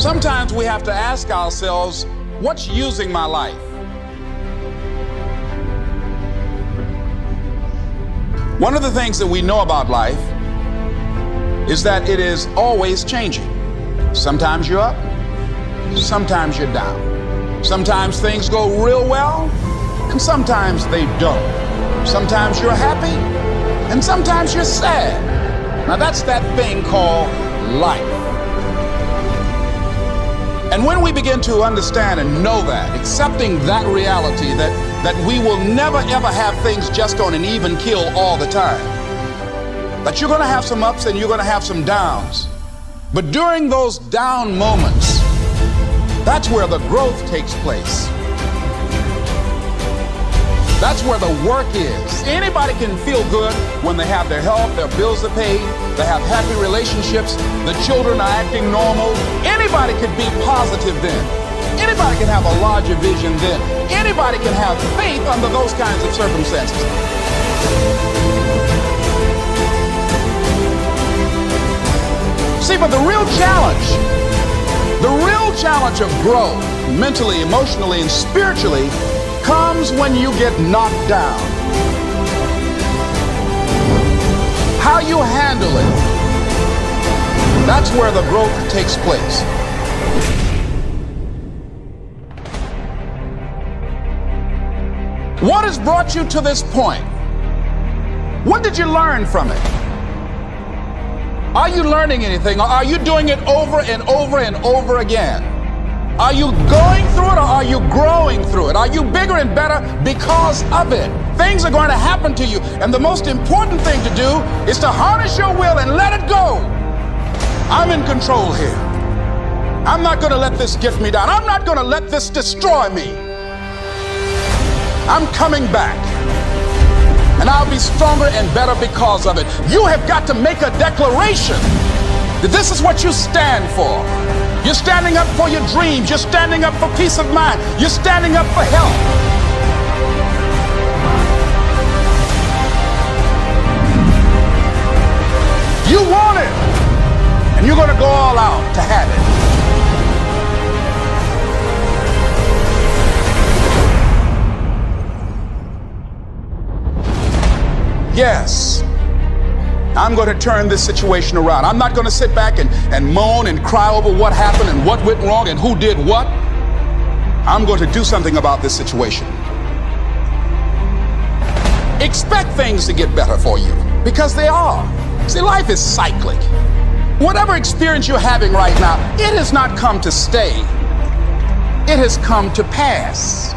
Sometimes we have to ask ourselves, what's using my life? One of the things that we know about life is that it is always changing. Sometimes you're up, sometimes you're down. Sometimes things go real well, and sometimes they don't. Sometimes you're happy, and sometimes you're sad. Now that's that thing called life. And when we begin to understand and know that, accepting that reality that we will never ever have things just on an even keel all the time, that you're going to have some ups and you're going to have some downs. But during those down moments, that's where the growth takes place. That's where the work is. Anybody can feel good when they have their health, their bills are paid, they have happy relationships, the children are acting normal. Anybody can be positive then. Anybody can have a larger vision then. Anybody can have faith under those kinds of circumstances. See, but the real challenge of growth, mentally, emotionally, and spiritually, comes when you get knocked down. How you handle it, that's where the growth takes place. What has brought you to this point? What did you learn from it? Are you learning anything, or are you doing it over and over and over again? Are you going through it, or are you growing through it? Are you bigger and better because of it? Things are going to happen to you, and the most important thing to do is to harness your will and let it go. I'm in control here. I'm not going to let this get me down. I'm not going to let this destroy me. I'm coming back, and I'll be stronger and better because of it. You have got to make a declaration that this is what you stand for. You're standing up for your dreams. You're standing up for peace of mind. You're standing up for health. You want it, and you're going to go all out to have it. Yes, I'm going to turn this situation around. I'm not going to sit back and moan and cry over what happened and what went wrong and who did what. I'm going to do something about this situation. Expect things to get better for you, because they are. See, life is cyclic. Whatever experience you're having right now, it has not come to stay. It has come to pass.